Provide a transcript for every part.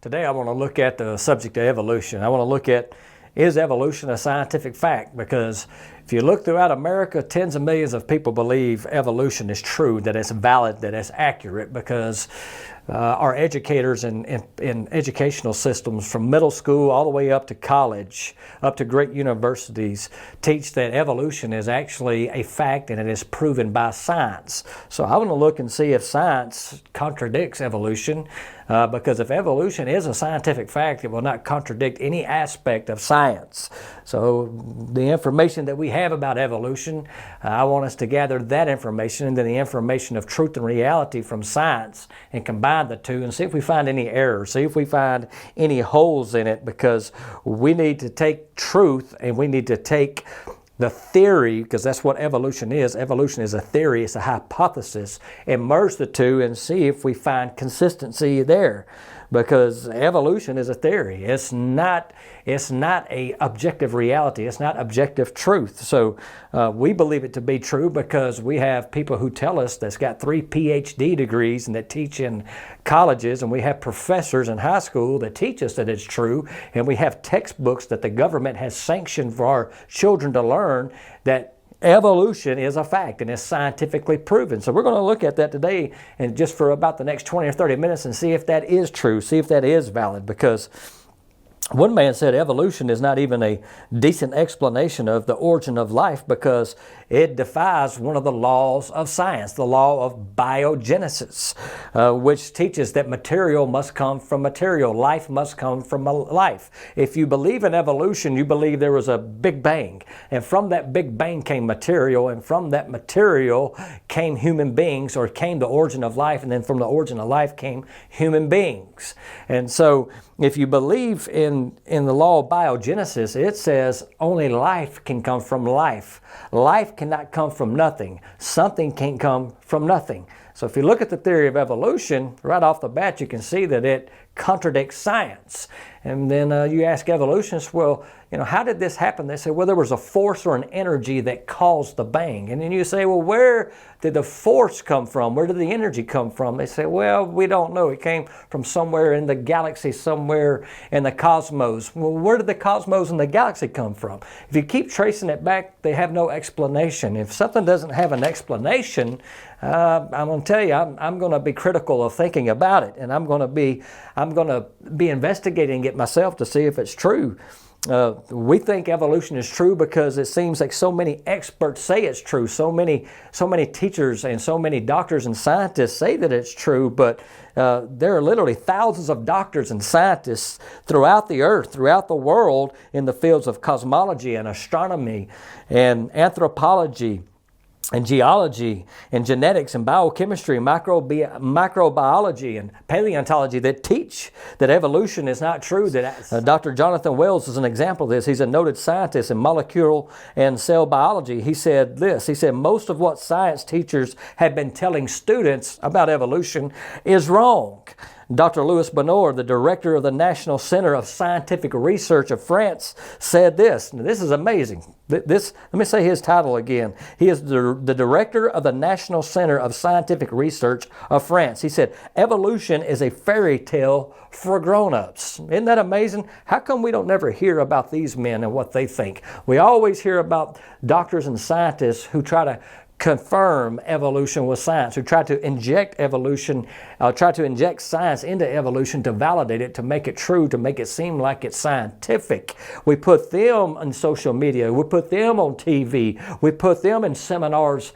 Today I want to look at the subject of evolution. I want to look at, is evolution a scientific fact? Because if you look throughout America, tens of millions of people believe evolution is true, that it's valid, that it's accurate, because our educators in educational systems from middle school all the way up to college, up to great universities, teach that evolution is actually a fact and it is proven by science. So I want to look and see if science contradicts evolution, because if evolution is a scientific fact, it will not contradict any aspect of science. So the information that we have about evolution, I want us to gather that information and then the information of truth and reality from science and combine the two and see if we find any errors, see if we find any holes in it, because we need to take truth and we need to take the theory, because that's what evolution is. Evolution is a theory, it's a hypothesis, and merge the two and see if we find consistency there. Because evolution is a theory. It's not a objective reality. It's not objective truth. So we believe it to be true because we have people who tell us that's got 3 PhD degrees and that teach in colleges, and we have professors in high school that teach us that it's true, and we have textbooks that the government has sanctioned for our children to learn that evolution is a fact and is scientifically proven. So we're going to look at that today and just for about the next 20 or 30 minutes and see if that is true, see if that is valid, because one man said evolution is not even a decent explanation of the origin of life because it defies one of the laws of science, the law of biogenesis, which teaches that material must come from material, life must come from life. If you believe in evolution, you believe there was a Big Bang, and from that Big Bang came material, and from that material came human beings, or came the origin of life, and then from the origin of life came human beings. And so if you believe in the law of biogenesis, it says only life can come from life. Life cannot come from nothing. Something can't come from nothing. So if you look at the theory of evolution, right off the bat you can see that it contradicts science. And then you ask evolutionists, well, how did this happen? They say, well, there was a force or an energy that caused the bang. And then you say, well, where did the force come from? Where did the energy come from? They say, well, we don't know. It came from somewhere in the galaxy, somewhere in the cosmos. Well, where did the cosmos and the galaxy come from? If you keep tracing it back, they have no explanation. If something doesn't have an explanation, I'm going to tell you, I'm going to be critical of thinking about it, and I'm going to be investigating it myself to see if it's true. We think evolution is true because it seems like so many experts say it's true. So many teachers and so many doctors and scientists say that it's true, but there are literally thousands of doctors and scientists throughout the earth, throughout the world, in the fields of cosmology and astronomy and anthropology and geology and genetics and biochemistry and microbiology and paleontology that teach that evolution is not true. That Dr. Jonathan Wells is an example of this. He's a noted scientist in molecular and cell biology. He said this. He said, most of what science teachers have been telling students about evolution is wrong. Dr. Louis Bonheur, the director of the National Center of Scientific Research of France, said this. Now, this is amazing. Let me say his title again. He is the director of the National Center of Scientific Research of France. He said, evolution is a fairy tale for grown-ups. Isn't that amazing? How come we don't never hear about these men and what they think? We always hear about doctors and scientists who try to confirm evolution with science, who try to inject science into evolution to validate it, to make it true, to make it seem like it's scientific. We put them on social media, we put them on TV, we put them in seminars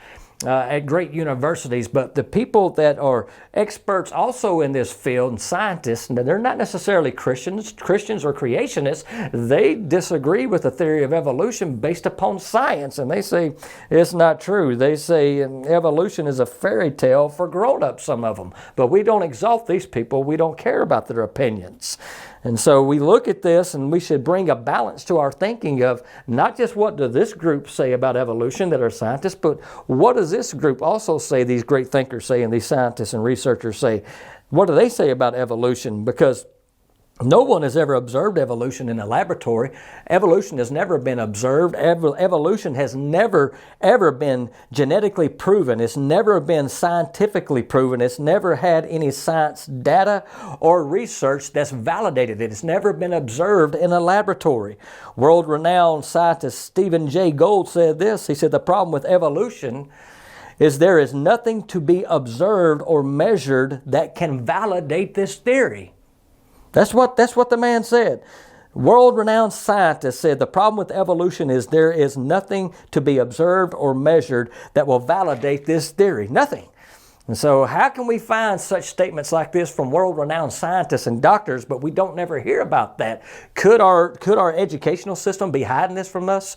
at great universities, but the people that are experts also in this field, and scientists, and they're not necessarily Christians or creationists, they disagree with the theory of evolution based upon science, and they say it's not true. They say evolution is a fairy tale for grown-ups, some of them, but we don't exalt these people. We don't care about their opinions. And so we look at this and we should bring a balance to our thinking of not just what does this group say about evolution that are scientists, but what does this group also say, these great thinkers say, and these scientists and researchers say? What do they say about evolution? Because No one has ever observed evolution in a laboratory. Evolution has never been observed. Evolution has never, ever been genetically proven. It's never been scientifically proven. It's never had any science data or research that's validated it. It's never been observed in a laboratory. World-renowned scientist Stephen Jay Gould said this. He said, the problem with evolution is there is nothing to be observed or measured that can validate this theory. That's what the man said. World-renowned scientists said the problem with evolution is there is nothing to be observed or measured that will validate this theory. Nothing. And so how can we find such statements like this from world-renowned scientists and doctors, but we don't never hear about that? Could our educational system be hiding this from us?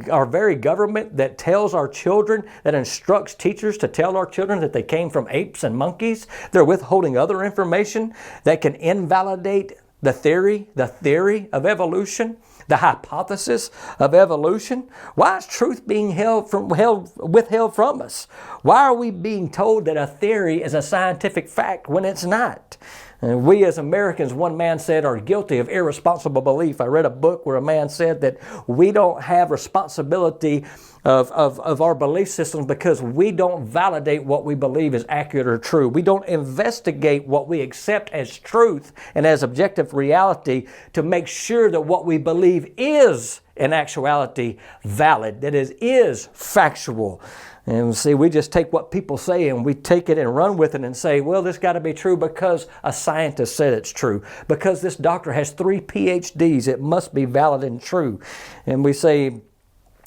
Our very government that tells our children, that instructs teachers to tell our children that they came from apes and monkeys, they're withholding other information that can invalidate the theory of evolution, the hypothesis of evolution. Why is truth being withheld from us? Why are we being told that a theory is a scientific fact when it's not? And we as Americans, one man said, are guilty of irresponsible belief. I read a book where a man said that we don't have responsibility of our belief systems because we don't validate what we believe is accurate or true. We don't investigate what we accept as truth and as objective reality to make sure that what we believe is in actuality valid, that is factual. And see, we just take what people say and we take it and run with it and say, well, this got to be true because a scientist said it's true. Because this doctor has 3 PhDs, it must be valid and true. And we say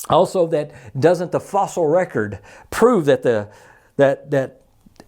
also that doesn't the fossil record prove that that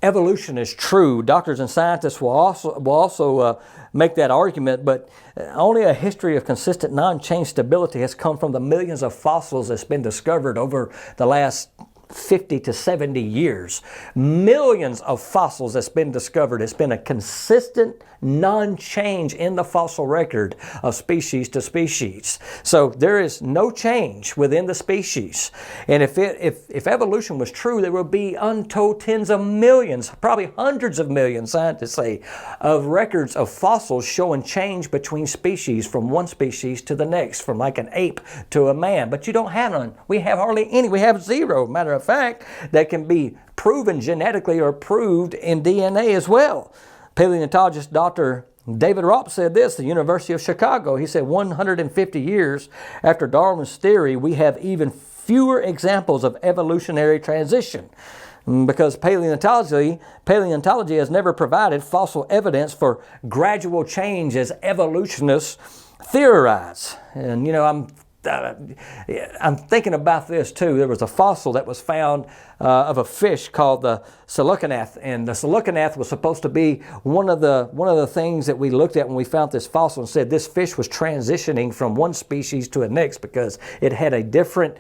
evolution is true? Doctors and scientists will also make that argument, but only a history of consistent non-change stability has come from the millions of fossils that's been discovered over the last 50 to 70 years. Millions of fossils that's been discovered. It's been a consistent non-change in the fossil record of species to species. So there is no change within the species. And if evolution was true, there would be untold tens of millions, probably hundreds of millions, scientists say, of records of fossils showing change between species from one species to the next, from like an ape to a man. But you don't have none. We have hardly any. We have zero, matter of fact, that can be proven genetically or proved in DNA as well. Paleontologist Dr. David Ropp said this, the University of Chicago. He said 150 years after Darwin's theory, we have even fewer examples of evolutionary transition because paleontology has never provided fossil evidence for gradual change as evolutionists theorize. And you know, I'm thinking about this too. There was a fossil that was found of a fish called the Seleucinath, and the Seleucinath was supposed to be one of the things that we looked at when we found this fossil and said this fish was transitioning from one species to the next because it had different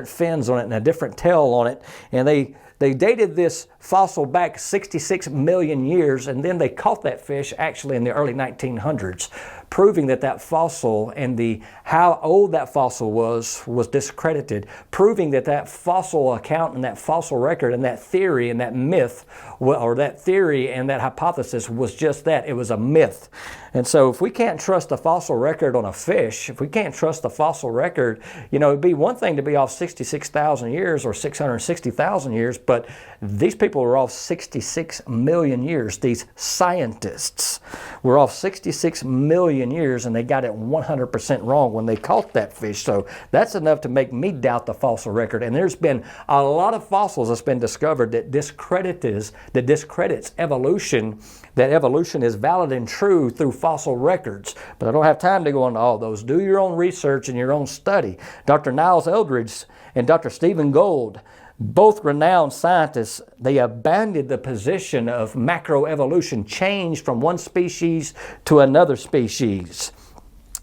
fins on it and a different tail on it, and they dated this fossil back 66 million years, and then they caught that fish actually in the early 1900s, proving that fossil and how old that fossil was discredited, proving that fossil account and that fossil record and that theory and that myth, or that theory and that hypothesis was just that. It was a myth. And so if we can't trust the fossil record on a fish, if we can't trust the fossil record, you know, it'd be one thing to be off 66,000 years or 660,000 years, but these people were off 66 million years. These scientists were off 66 million years, and they got it 100% wrong when they caught that fish. So that's enough to make me doubt the fossil record. And there's been a lot of fossils that's been discovered that discredits evolution, that evolution is valid and true through fossil records. But I don't have time to go into all those. Do your own research and your own study. Dr. Niles Eldredge and Dr. Stephen Gould, both renowned scientists, they abandoned the position of macroevolution, change from one species to another species.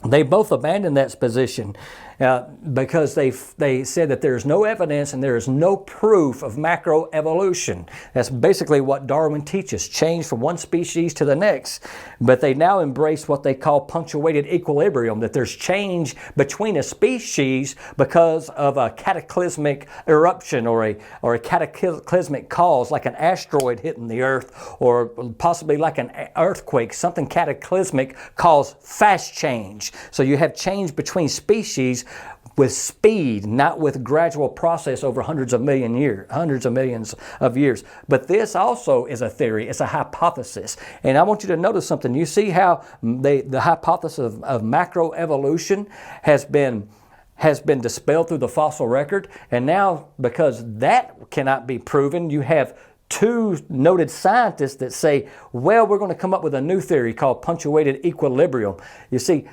They both abandoned that position. because they said that there's no evidence and there is no proof of macroevolution. That's basically what Darwin teaches, change from one species to the next. But they now embrace what they call punctuated equilibrium, that there's change between a species because of a cataclysmic eruption or a cataclysmic cause, like an asteroid hitting the earth, or possibly like an earthquake. Something cataclysmic caused fast change. So you have change between species with speed, not with gradual process over hundreds of millions of years. But this also is a theory. It's a hypothesis. And I want you to notice something. You see how the hypothesis of macroevolution has been dispelled through the fossil record. And now, because that cannot be proven, you have two noted scientists that say, well, we're going to come up with a new theory called punctuated equilibrium. You see,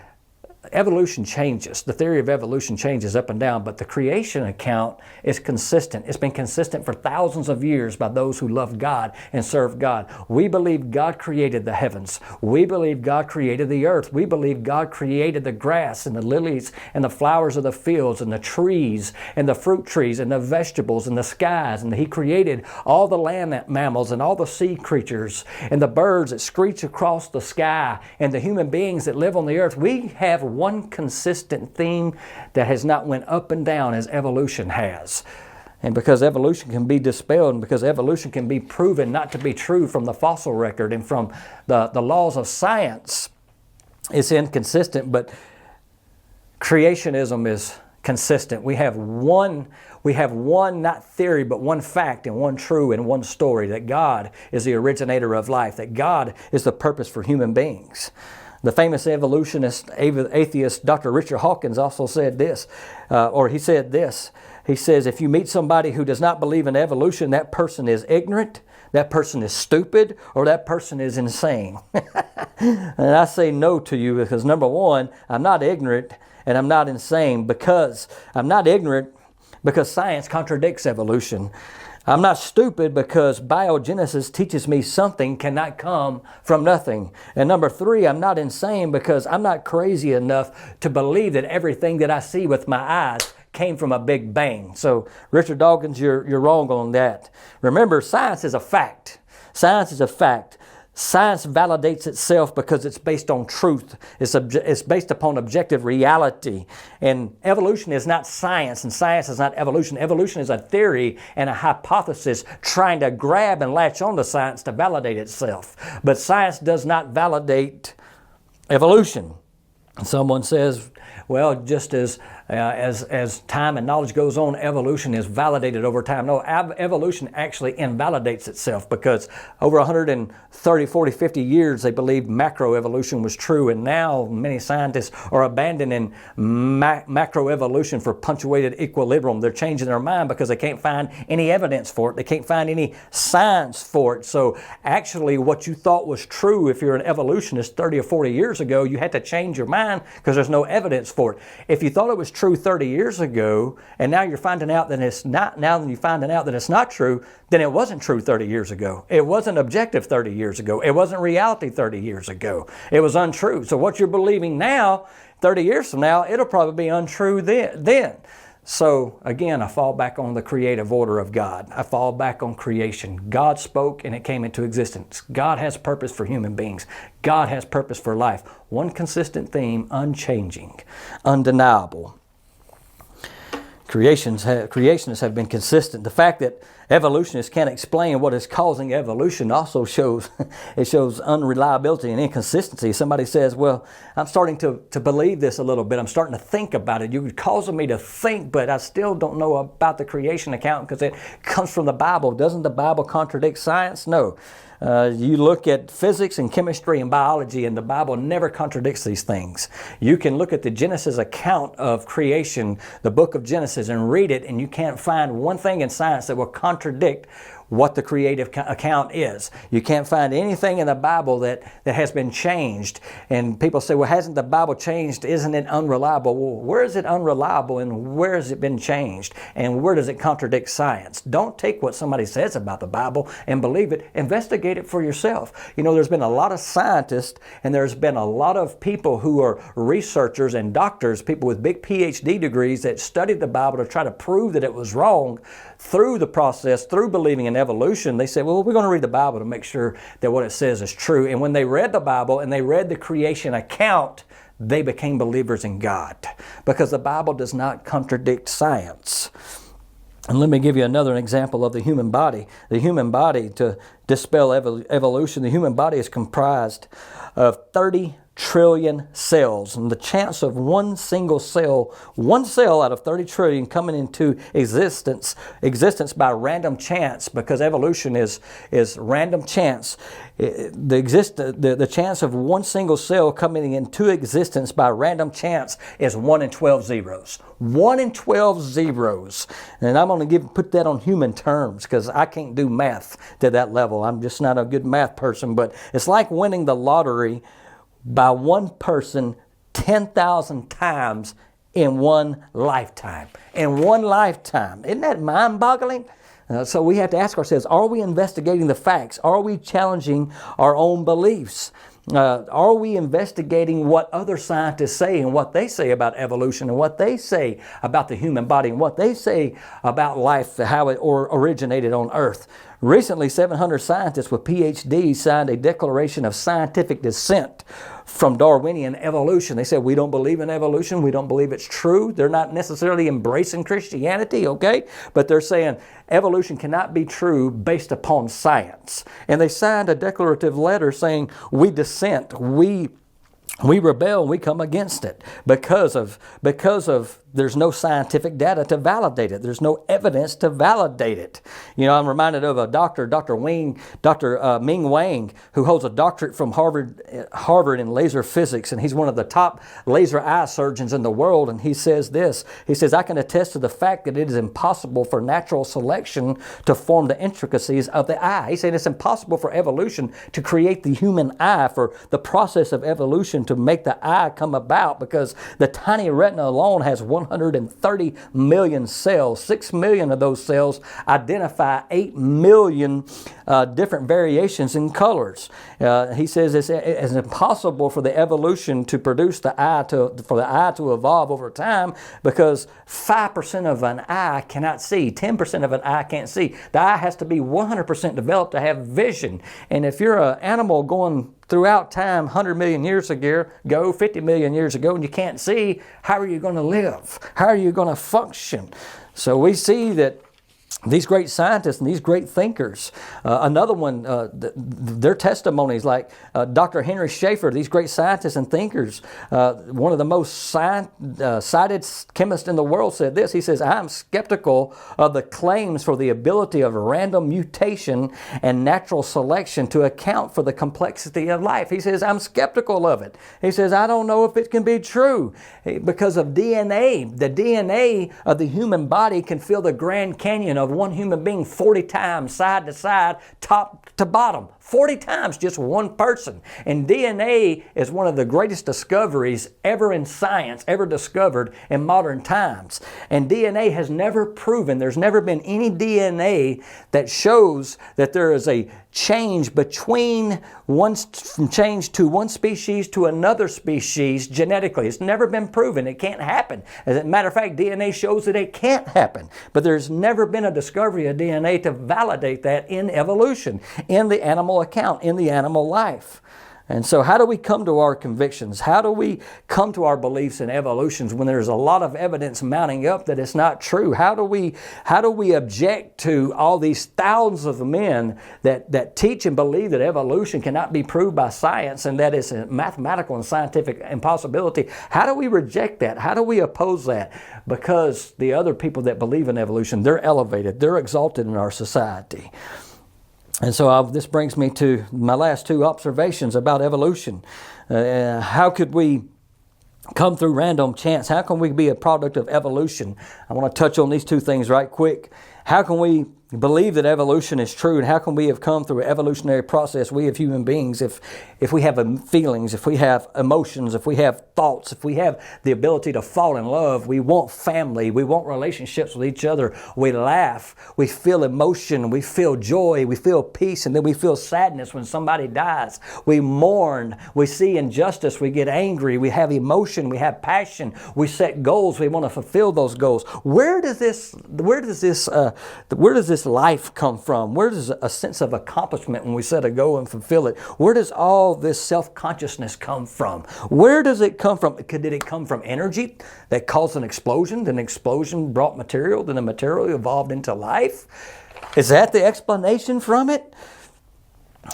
evolution changes. The theory of evolution changes up and down, but the creation account is consistent. It's been consistent for thousands of years by those who love God and serve God. We believe God created the heavens. We believe God created the earth. We believe God created the grass and the lilies and the flowers of the fields and the trees and the fruit trees and the vegetables and the skies. And He created all the land mammals and all the sea creatures and the birds that screech across the sky and the human beings that live on the earth. We have one consistent theme that has not went up and down as evolution has. And because evolution can be dispelled and because evolution can be proven not to be true from the fossil record and from the laws of science, it's inconsistent, but creationism is consistent. We have one not theory, but one fact and one true and one story, that God is the originator of life, that God is the purpose for human beings. The famous evolutionist, atheist Dr. Richard Hawkins also said this, he said this. He says, if you meet somebody who does not believe in evolution, that person is ignorant, that person is stupid, or that person is insane. And I say no to you because, number one, I'm not ignorant and I'm not insane, because I'm not ignorant because science contradicts evolution. I'm not stupid because biogenesis teaches me something cannot come from nothing. And number three, I'm not insane because I'm not crazy enough to believe that everything that I see with my eyes came from a big bang. So, Richard Dawkins, you're wrong on that. Remember, science is a fact. Science is a fact. Science validates itself because it's based on truth. It's based upon objective reality. And evolution is not science, and science is not evolution. Evolution is a theory and a hypothesis trying to grab and latch onto science to validate itself. But science does not validate evolution. Someone says, well, just as time and knowledge goes on, evolution is validated over time. No, evolution actually invalidates itself, because over 130, 40, 50 years they believed macroevolution was true, and now many scientists are abandoning macroevolution for punctuated equilibrium. They're changing their mind because they can't find any evidence for it. They can't find any science for it. So actually what you thought was true if you're an evolutionist 30 or 40 years ago, you had to change your mind because there's no evidence for it. If you thought it was true 30 years ago, and now you're finding out that it's not, now that you're finding out that it's not true, then it wasn't true 30 years ago. It wasn't objective 30 years ago. It wasn't reality 30 years ago. It was untrue. So what you're believing now, 30 years from now, it'll probably be untrue then. So again, I fall back on the creative order of God. I fall back on creation. God spoke and it came into existence. God has purpose for human beings. God has purpose for life. One consistent theme, unchanging, undeniable. Creationists have been consistent. The fact that evolutionists can't explain what is causing evolution also shows unreliability and inconsistency. Somebody says, well, I'm starting to believe this a little bit. I'm starting to think about it. You're causing me to think, but I still don't know about the creation account because it comes from the Bible. Doesn't the Bible contradict science? No. You look at physics and chemistry and biology, and the Bible never contradicts these things. You can look at the Genesis account of creation, the book of Genesis, and read it, and you can't find one thing in science that will contradict what the creative account is. You can't find anything in the Bible that has been changed. And people say, well, hasn't the Bible changed? Isn't it unreliable? Well, where is it unreliable and where has it been changed? And where does it contradict science? Don't take what somebody says about the Bible and believe it. Investigate it for yourself. You know, there's been a lot of scientists and there's been a lot of people who are researchers and doctors, people with big PhD degrees that studied the Bible to try to prove that it was wrong. Through the process, through believing in evolution, they said, well, we're going to read the Bible to make sure that what it says is true. And when they read the Bible and they read the creation account, they became believers in God because the Bible does not contradict science. And let me give you another example of the human body. The human body, to dispel evolution, the human body is comprised of 30 trillion cells, and the chance of one cell out of 30 trillion coming into existence by random chance, because evolution is random chance. The chance of one single cell coming into existence by random chance is 1 in 12 zeros. 1 in 12 zeros. And I'm going to put that on human terms because I can't do math to that level. I'm just not a good math person, but it's like winning the lottery by one person 10,000 times in one lifetime. In one lifetime. Isn't that mind-boggling? So we have to ask ourselves, are we investigating the facts? Are we challenging our own beliefs? Are we investigating what other scientists say and what they say about evolution and what they say about the human body and what they say about life, how it originated on Earth? Recently, 700 scientists with PhDs signed a declaration of scientific dissent from Darwinian evolution. They said, we don't believe in evolution. We don't believe it's true. They're not necessarily embracing Christianity, okay? But they're saying evolution cannot be true based upon science. And they signed a declarative letter saying, we dissent, we rebel, we come against it because of there's no scientific data to validate it. There's no evidence to validate it. You know, I'm reminded of a doctor, Dr. Ming Wang, who holds a doctorate from Harvard in laser physics, and he's one of the top laser eye surgeons in the world. And he says this. He says, I can attest to the fact that it is impossible for natural selection to form the intricacies of the eye. He said it's impossible for evolution to create the human eye, for the process of evolution to make the eye come about, because the tiny retina alone has 130 million cells. 6 million of those cells identify 8 million different variations in colors. He says it's impossible for the evolution to produce for the eye to evolve over time, because 5% of an eye cannot see, 10% of an eye can't see. The eye has to be 100% developed to have vision. And if you're an animal going throughout time, 100 million years ago, 50 million years ago, and you can't see, how are you going to live? How are you going to function? So we see that these great scientists and these great thinkers, another one, their testimonies, like Dr. Henry Schaefer, these great scientists and thinkers, one of the most cited chemists in the world, said this. He says, I'm skeptical of the claims for the ability of random mutation and natural selection to account for the complexity of life. He says, I'm skeptical of it. He says, I don't know if it can be true because of DNA. The DNA of the human body can fill the Grand Canyon of one human being 40 times, side to side, top to bottom. 40 times, just one person. And DNA is one of the greatest discoveries ever in science, ever discovered in modern times. And DNA has never proven, there's never been any DNA that shows that there is a change from one species to another species genetically. It's never been proven. It can't happen. As a matter of fact, DNA shows that it can't happen. But there's never been a discovery of DNA to validate that in evolution, in the animal account, in the animal life. And so how do we come to our convictions? How do we come to our beliefs in evolutions when there's a lot of evidence mounting up that it's not true? How do we object to all these thousands of men that teach and believe that evolution cannot be proved by science and that it's a mathematical and scientific impossibility? How do we reject that? How do we oppose that? Because the other people that believe in evolution, they're elevated, they're exalted in our society. And so this brings me to my last two observations about evolution. How could we come through random chance? How can we be a product of evolution? I want to touch on these two things right quick. How can we believe that evolution is true, and how can we have come through an evolutionary process, we as human beings, if we have feelings, if we have emotions, if we have thoughts, if we have the ability to fall in love, we want family, we want relationships with each other, we laugh, we feel emotion, we feel joy, we feel peace, and then we feel sadness when somebody dies. We mourn, we see injustice, we get angry, we have emotion, we have passion, we set goals, we want to fulfill those goals. Where does this life come from? Where does a sense of accomplishment when we set a goal and fulfill it? Where does all this self-consciousness come from? Where does it come from? Did it come from energy that caused an explosion? Then an explosion brought material, then the material evolved into life? Is that the explanation from it?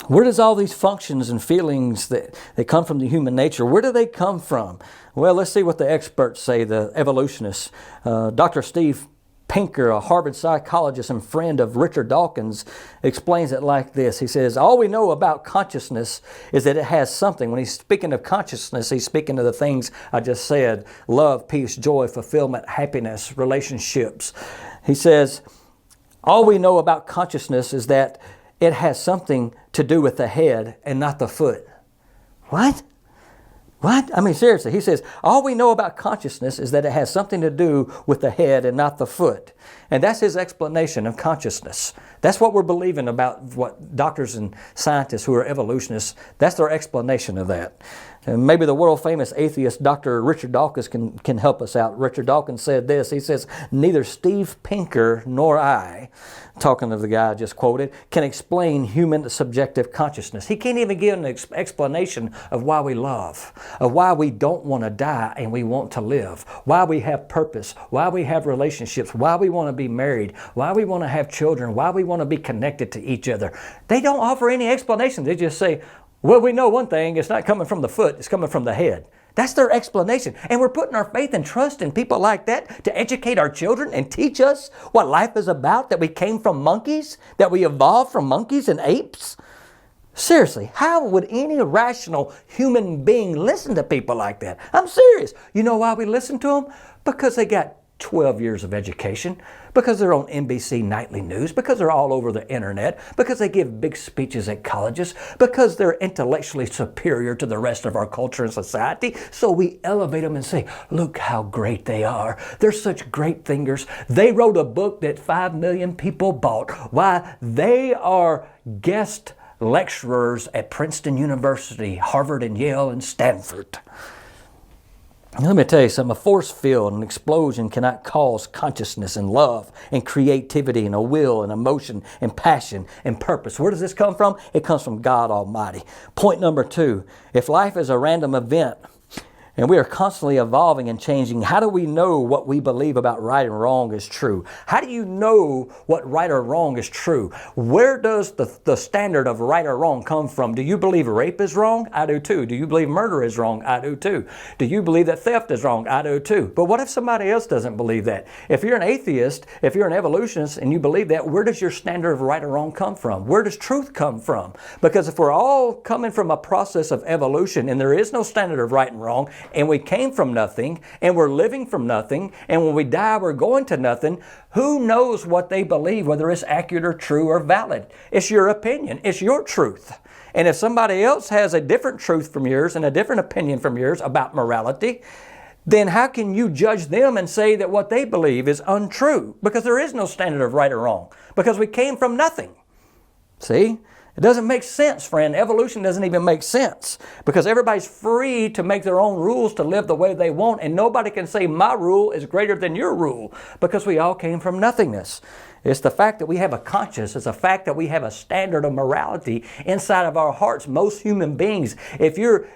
Where does all these functions and feelings that come from the human nature, where do they come from? Well, let's see what the experts say, the evolutionists. Dr. Steve Pinker, a Harvard psychologist and friend of Richard Dawkins, explains it like this. He says, all we know about consciousness is that it has something. When he's speaking of consciousness, he's speaking of the things I just said: love, peace, joy, fulfillment, happiness, relationships. He says, all we know about consciousness is that it has something to do with the head and not the foot. What? What? I mean, seriously, he says, all we know about consciousness is that it has something to do with the head and not the foot. And that's his explanation of consciousness. That's what we're believing about what doctors and scientists who are evolutionists, that's their explanation of that. And maybe the world-famous atheist Dr. Richard Dawkins can help us out. Richard Dawkins said this. He says, neither Steve Pinker nor I, talking of the guy I just quoted, can explain human subjective consciousness. He can't even give an explanation of why we love, of why we don't want to die and we want to live, why we have purpose, why we have relationships, why we want to be married, why we want to have children, why we want to be connected to each other. They don't offer any explanation. They just say, well, we know one thing, it's not coming from the foot, it's coming from the head. That's their explanation. And we're putting our faith and trust in people like that to educate our children and teach us what life is about, that we came from monkeys, that we evolved from monkeys and apes. Seriously, how would any rational human being listen to people like that? I'm serious. You know why we listen to them? Because they got 12 years of education, because they're on NBC Nightly News, because they're all over the internet, because they give big speeches at colleges, because they're intellectually superior to the rest of our culture and society. So we elevate them and say, look how great they are. They're such great thinkers. They wrote a book that 5 million people bought. Why? They are guest lecturers at Princeton University, Harvard and Yale and Stanford. Let me tell you something. A force field, an explosion cannot cause consciousness and love and creativity and a will and emotion and passion and purpose. Where does this come from? It comes from God Almighty. Point number 2, if life is a random event and we are constantly evolving and changing, how do we know what we believe about right and wrong is true? How do you know what right or wrong is true? Where does the standard of right or wrong come from? Do you believe rape is wrong? I do too. Do you believe murder is wrong? I do too. Do you believe that theft is wrong? I do too. But what if somebody else doesn't believe that? If you're an atheist, if you're an evolutionist and you believe that, where does your standard of right or wrong come from? Where does truth come from? Because if we're all coming from a process of evolution and there is no standard of right and wrong, and we came from nothing, and we're living from nothing, and when we die, we're going to nothing, who knows what they believe, whether it's accurate or true or valid? It's your opinion. It's your truth. And if somebody else has a different truth from yours and a different opinion from yours about morality, then how can you judge them and say that what they believe is untrue? Because there is no standard of right or wrong, because we came from nothing. See? It doesn't make sense, friend. Evolution doesn't even make sense, because everybody's free to make their own rules to live the way they want, and nobody can say my rule is greater than your rule, because we all came from nothingness. It's the fact that we have a conscience. It's the fact that we have a standard of morality inside of our hearts. Most human beings, if you're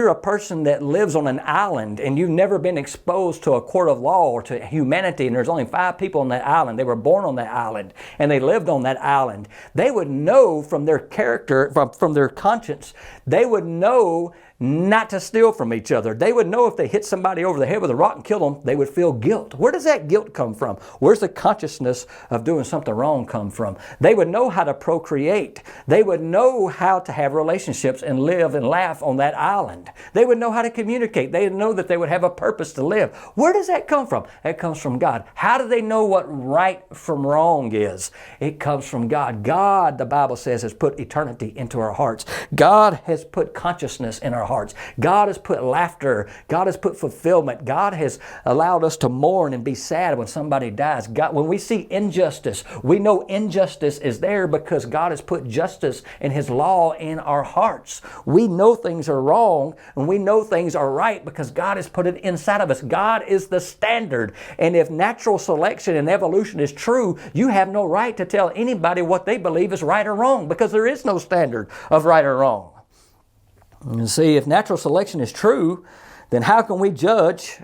a person that lives on an island and you've never been exposed to a court of law or to humanity, and there's only 5 people on that island, they were born on that island and they lived on that island, they would know from their character, from their conscience, they would know not to steal from each other. They would know if they hit somebody over the head with a rock and killed them, they would feel guilt. Where does that guilt come from? Where's the consciousness of doing something wrong come from? They would know how to procreate. They would know how to have relationships and live and laugh on that island. They would know how to communicate. They would know that they would have a purpose to live. Where does that come from? That comes from God. How do they know what right from wrong is? It comes from God. God, the Bible says, has put eternity into our hearts. God has put consciousness in our hearts. God has put laughter. God has put fulfillment. God has allowed us to mourn and be sad when somebody dies. God, when we see injustice, we know injustice is there because God has put justice and His law in our hearts. We know things are wrong and we know things are right because God has put it inside of us. God is the standard. And if natural selection and evolution is true, you have no right to tell anybody what they believe is right or wrong because there is no standard of right or wrong. And see, if natural selection is true, then how can we judge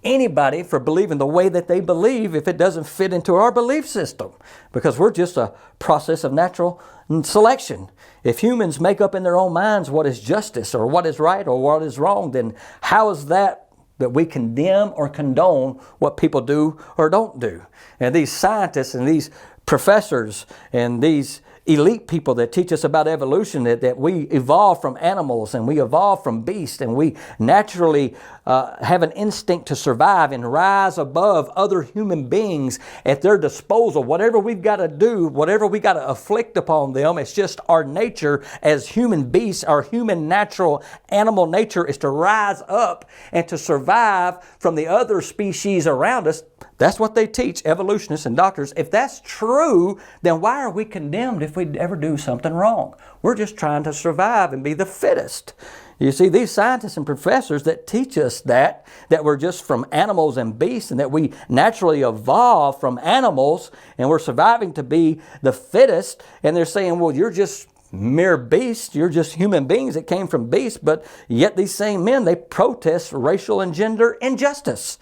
anybody for believing the way that they believe if it doesn't fit into our belief system? Because we're just a process of natural selection. If humans make up in their own minds what is justice or what is right or what is wrong, then how is that we condemn or condone what people do or don't do? And these scientists and these professors and these elite people that teach us about evolution, that we evolve from animals and we evolve from beasts and we naturally have an instinct to survive and rise above other human beings at their disposal. Whatever we've got to do, whatever we got to afflict upon them, it's just our nature as human beasts. Our human natural animal nature is to rise up and to survive from the other species around us. That's what they teach, evolutionists and doctors. If that's true, then why are we condemned if we ever do something wrong? We're just trying to survive and be the fittest. You see, these scientists and professors that teach us that we're just from animals and beasts and that we naturally evolve from animals and we're surviving to be the fittest, and they're saying, well, you're just mere beasts, you're just human beings that came from beasts, but yet these same men, they protest racial and gender injustice.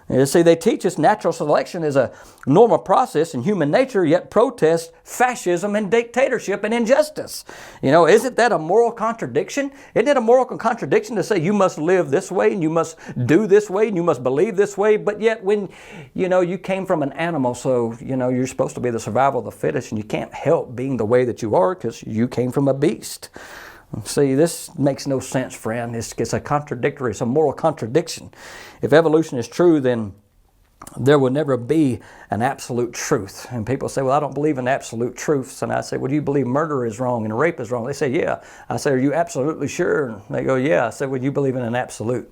You see, they teach us natural selection is a normal process in human nature, yet protest fascism and dictatorship and injustice. You know, isn't that a moral contradiction? Isn't it a moral contradiction to say you must live this way and you must do this way and you must believe this way, but yet when, you came from an animal, so, you're supposed to be the survival of the fittest and you can't help being the way that you are because you came from a beast. See, this makes no sense, friend. It's a contradictory, it's a moral contradiction. If evolution is true, then there will never be an absolute truth. And people say, well, I don't believe in absolute truths. And I say, well, do you believe murder is wrong and rape is wrong? They say, yeah. I say, are you absolutely sure? And they go, yeah. I say, well, you believe in an absolute.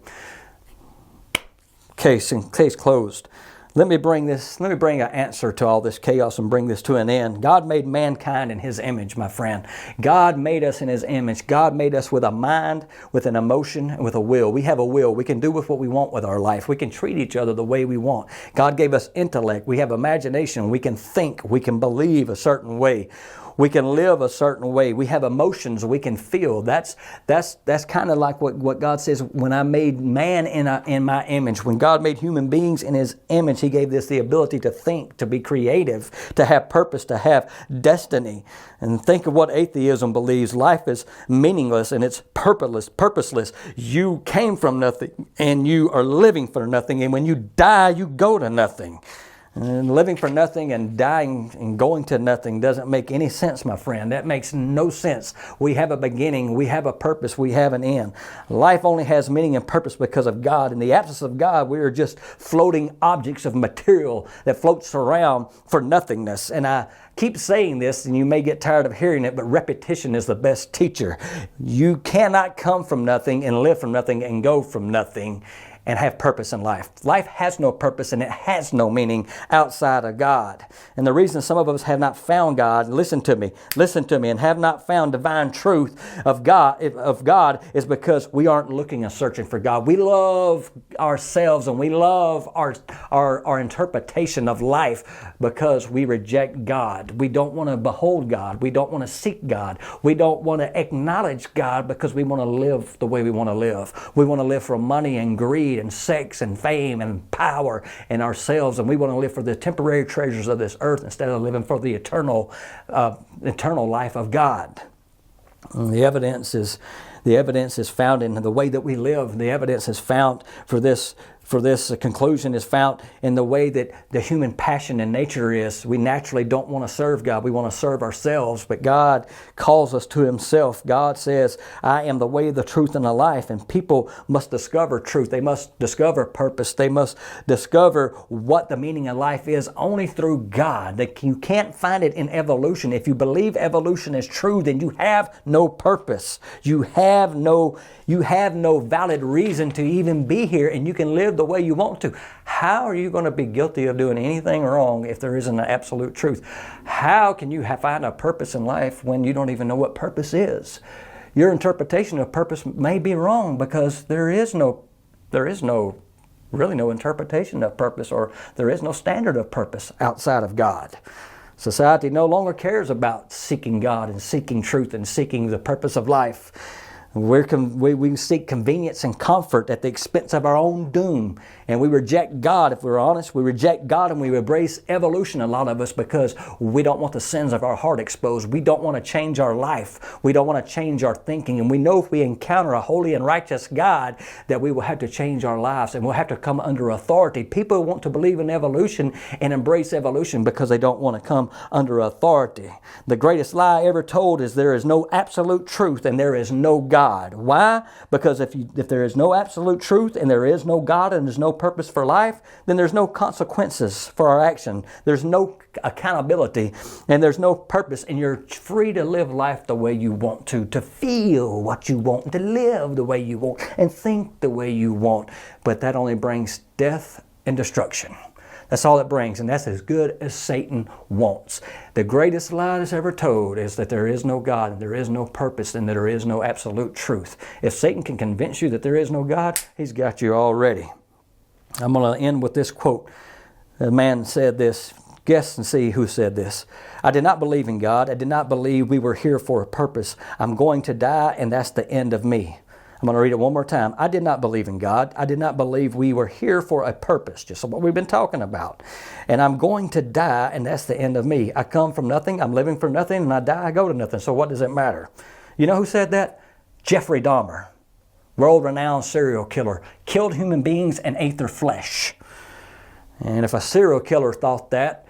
Case closed. Let me bring an answer to all this chaos and bring this to an end. God made mankind in His image, my friend. God made us in His image. God made us with a mind, with an emotion, and with a will. We have a will. We can do with what we want with our life. We can treat each other the way we want. God gave us intellect. We have imagination. We can think. We can believe a certain way. We can live a certain way. We have emotions we can feel. That's kind of like what God says, when I made man in my image. When God made human beings in His image, He gave us the ability to think, to be creative, to have purpose, to have destiny. And think of what atheism believes. Life is meaningless and it's purposeless. You came from nothing and you are living for nothing. And when you die, you go to nothing. And living for nothing and dying and going to nothing doesn't make any sense, my friend. That makes no sense. We have a beginning, we have a purpose, we have an end. Life only has meaning and purpose because of God. In the absence of God, we are just floating objects of material that floats around for nothingness. And I keep saying this, and you may get tired of hearing it, but repetition is the best teacher. You cannot come from nothing and live from nothing and go from nothing and have purpose in life. Life has no purpose and it has no meaning outside of God. And the reason some of us have not found God, listen to me, and have not found divine truth of God is because we aren't looking and searching for God. We love ourselves and we love our interpretation of life because we reject God. We don't want to behold God. We don't want to seek God. We don't want to acknowledge God because we want to live the way we want to live. We want to live for money and greed and sex and fame and power and ourselves, and we want to live for the temporary treasures of this earth instead of living for the eternal life of God. And the evidence is The evidence is found in the way that we live. The evidence is found for this conclusion is found in the way that the human passion and nature is. We naturally don't want to serve God. We want to serve ourselves, but God calls us to Himself. God says, I am the way, the truth, and the life, and people must discover truth. They must discover purpose. They must discover what the meaning of life is only through God. You can't find it in evolution. If you believe evolution is true, then you have no purpose. You have no valid reason to even be here, and you can live the way you want to. How are you going to be guilty of doing anything wrong if there isn't an absolute truth? How can you find a purpose in life when you don't even know what purpose is? Your interpretation of purpose may be wrong because there is really no interpretation of purpose, or there is no standard of purpose outside of God. Society no longer cares about seeking God and seeking truth and seeking the purpose of life. We seek convenience and comfort at the expense of our own doom. And we reject God, if we're honest. We reject God and we embrace evolution, a lot of us, because we don't want the sins of our heart exposed. We don't want to change our life. We don't want to change our thinking. And we know if we encounter a holy and righteous God that we will have to change our lives and we'll have to come under authority. People want to believe in evolution and embrace evolution because they don't want to come under authority. The greatest lie ever told is there is no absolute truth and there is no God. Why? Because if there is no absolute truth and there is no God and there's no purpose for life, then there's no consequences for our action. There's no accountability and there's no purpose, and you're free to live life the way you want to feel what you want, to live the way you want, and think the way you want. But that only brings death and destruction. That's all it brings, and that's as good as Satan wants. The greatest lie that's ever told is that there is no God, and there is no purpose, and that there is no absolute truth. If Satan can convince you that there is no God, he's got you already. I'm going to end with this quote. A man said this. Guess and see who said this. I did not believe in God. I did not believe we were here for a purpose. I'm going to die, and that's the end of me. I'm going to read it one more time. I did not believe in God. I did not believe we were here for a purpose, just what we've been talking about. And I'm going to die, and that's the end of me. I come from nothing, I'm living from nothing, and I die, I go to nothing. So what does it matter? You know who said that? Jeffrey Dahmer, world-renowned serial killer, killed human beings and ate their flesh. And if a serial killer thought that,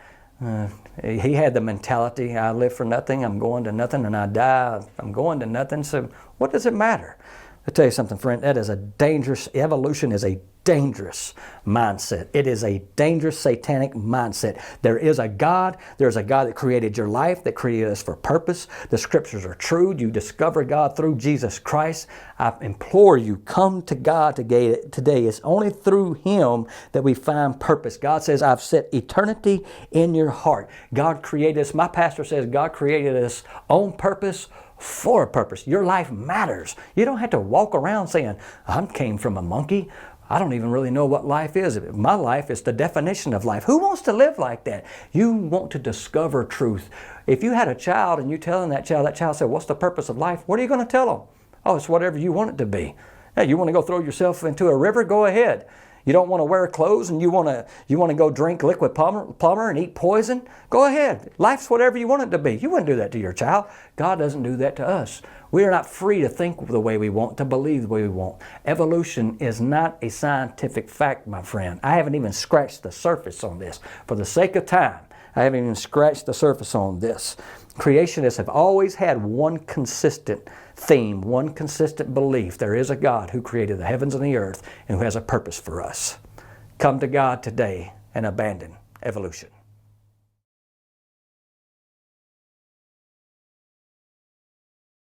he had the mentality, I live for nothing, I'm going to nothing, and I die, I'm going to nothing. So what does it matter? I'll tell you something, friend, evolution is a dangerous mindset. It is a dangerous satanic mindset. There is a God. There's a God that created your life, that created us for purpose. The scriptures are true. You discover God through Jesus Christ. I implore you, come to God today. It's only through Him that we find purpose. God says, I've set eternity in your heart. God created us. My pastor says God created us on purpose, for a purpose. Your life matters. You don't have to walk around saying, I came from a monkey. I don't even really know what life is. My life is the definition of life. Who wants to live like that? You want to discover truth. If you had a child and you telling that child said, what's the purpose of life? What are you going to tell them? Oh, it's whatever you want it to be. Hey, you want to go throw yourself into a river? Go ahead. You don't want to wear clothes and you want to go drink liquid plumber and eat poison? Go ahead. Life's whatever you want it to be. You wouldn't do that to your child. God doesn't do that to us. We are not free to think the way we want, to believe the way we want. Evolution is not a scientific fact, my friend. I haven't even scratched the surface on this. For the sake of time, I haven't even scratched the surface on this. Creationists have always had one consistent theme, one consistent belief. There is a God who created the heavens and the earth and who has a purpose for us. Come to God today and abandon evolution.